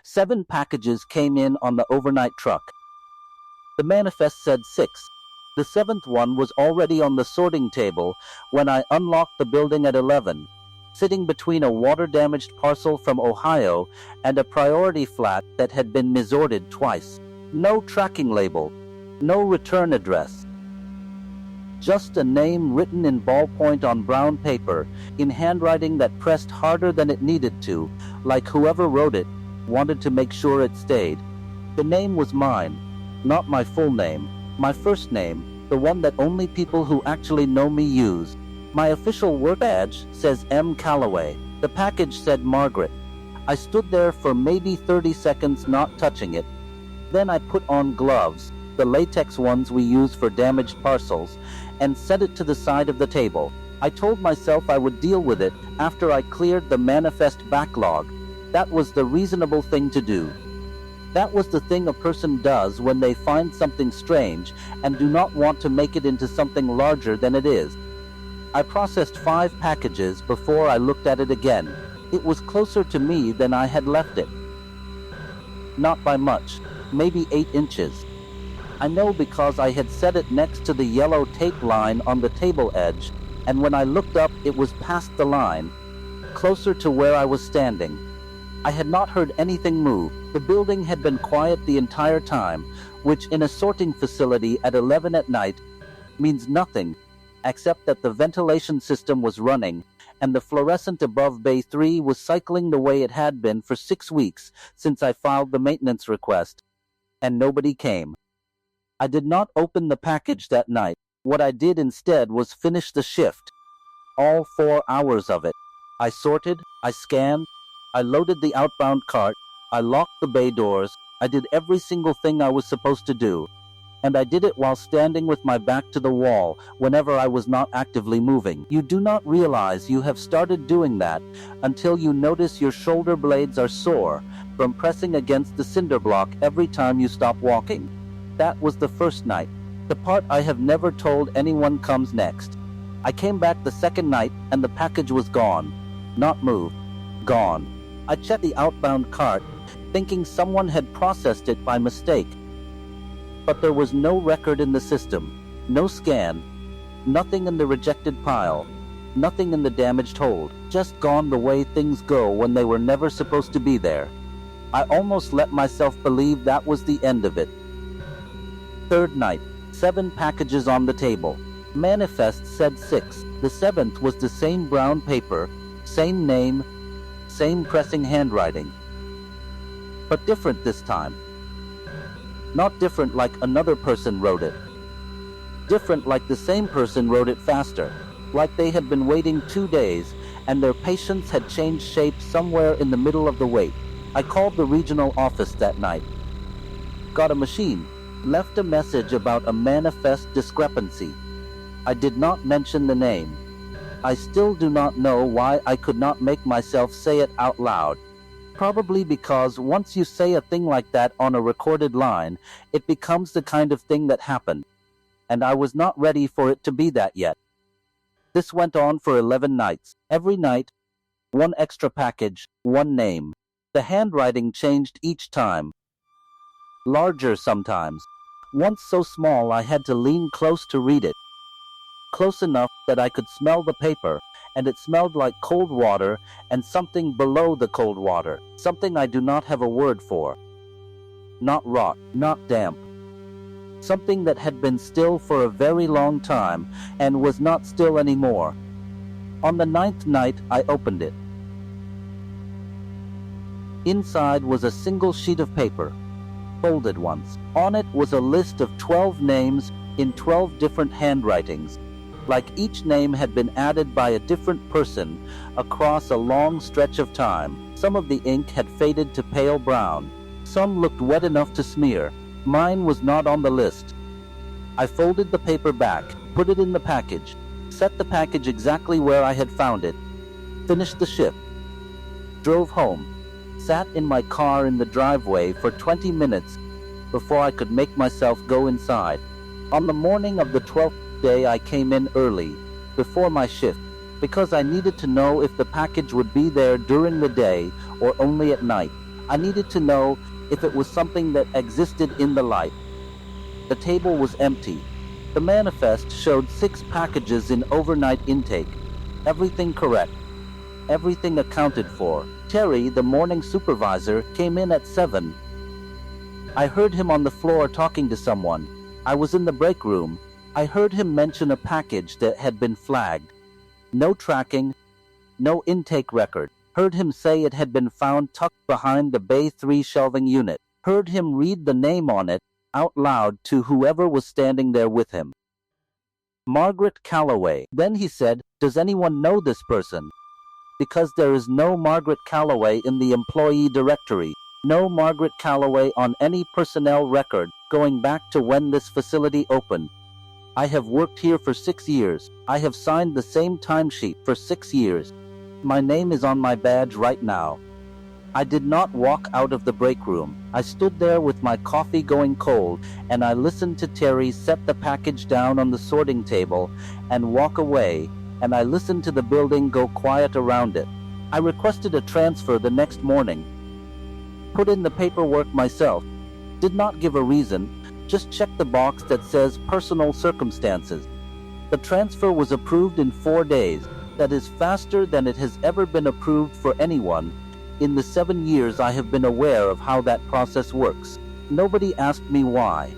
7 packages came in on the overnight truck. The manifest said 6. The 7th one was already on the sorting table when I unlocked the building at 11, sitting between a water-damaged parcel from Ohio and a priority flat that had been missorted twice. No tracking label, no return address. Just a name written in ballpoint on brown paper, in handwriting that pressed harder than it needed to, like whoever wrote it wanted to make sure it stayed. The name was mine, not my full name, my first name, the one that only people who actually know me use. My official work badge says M. Calloway. The package said Margaret. I stood there for maybe 30 seconds not touching it. Then I put on gloves, the latex ones we use for damaged parcels, and set it to the side of the table. I told myself I would deal with it after I cleared the manifest backlog. That was the reasonable thing to do. That was the thing a person does when they find something strange and do not want to make it into something larger than it is. I processed 5 packages before I looked at it again. It was closer to me than I had left it. Not by much, maybe 8 inches. I know because I had set it next to the yellow tape line on the table edge, and when I looked up it was past the line, closer to where I was standing. I had not heard anything move. The building had been quiet the entire time, which in a sorting facility at 11 at night means nothing, except that the ventilation system was running, and the fluorescent above Bay 3 was cycling the way it had been for 6 weeks since I filed the maintenance request, and nobody came. I did not open the package that night. What I did instead was finish the shift, all 4 hours of it. I sorted, I scanned, I loaded the outbound cart, I locked the bay doors, I did every single thing I was supposed to do, and I did it while standing with my back to the wall whenever I was not actively moving. You do not realize you have started doing that until you notice your shoulder blades are sore from pressing against the cinder block every time you stop walking. That was the first night. The part I have never told anyone comes next. I came back the second night and the package was gone. Not moved. Gone. I checked the outbound cart, thinking someone had processed it by mistake. But there was no record in the system, no scan, nothing in the rejected pile, nothing in the damaged hold, just gone the way things go when they were never supposed to be there. I almost let myself believe that was the end of it. Third night, 7 packages on the table. Manifest said 6. The 7th was the same brown paper, same name, same pressing handwriting. But different this time. Not different like another person wrote it. Different like the same person wrote it faster, like they had been waiting 2 days and their patience had changed shape somewhere in the middle of the wait. I called the regional office that night. Got a machine. Left a message about a manifest discrepancy. I did not mention the name. I still do not know why I could not make myself say it out loud. Probably because once you say a thing like that on a recorded line, it becomes the kind of thing that happened, and I was not ready for it to be that yet. This went on for 11 nights. Every night, 1 extra package, 1 name. The handwriting changed each time. Larger sometimes. Once so small I had to lean close to read it. Close enough that I could smell the paper, and it smelled like cold water and something below the cold water, something I do not have a word for. Not rot, not damp. Something that had been still for a very long time and was not still anymore. On the 9th night I opened it. Inside was a single sheet of paper, folded once. On it was a list of 12 names in 12 different handwritings, like each name had been added by a different person across a long stretch of time. Some of the ink had faded to pale brown. Some looked wet enough to smear. Mine was not on the list. I folded the paper back, put it in the package, set the package exactly where I had found it, finished the shift, drove home, sat in my car in the driveway for 20 minutes before I could make myself go inside. On the morning of the 12th day I came in early, before my shift, because I needed to know if the package would be there during the day or only at night. I needed to know if it was something that existed in the light. The table was empty. The manifest showed 6 packages in overnight intake. Everything correct. Everything accounted for. Terry, the morning supervisor, came in at 7. I heard him on the floor talking to someone. I was in the break room. I heard him mention a package that had been flagged. No tracking, no intake record. Heard him say it had been found tucked behind the Bay 3 shelving unit. Heard him read the name on it out loud to whoever was standing there with him. Margaret Calloway. Then he said, "Does anyone know this person?" Because there is no Margaret Calloway in the employee directory. No Margaret Calloway on any personnel record going back to when this facility opened. I have worked here for 6 years. I have signed the same timesheet for 6 years. My name is on my badge right now. I did not walk out of the break room. I stood there with my coffee going cold, and I listened to Terry set the package down on the sorting table and walk away, and I listened to the building go quiet around it. I requested a transfer the next morning. Put in the paperwork myself. Did not give a reason. Just check the box that says personal circumstances. The transfer was approved in 4 days. That is faster than it has ever been approved for anyone. In the 7 years I have been aware of how that process works. Nobody asked me why.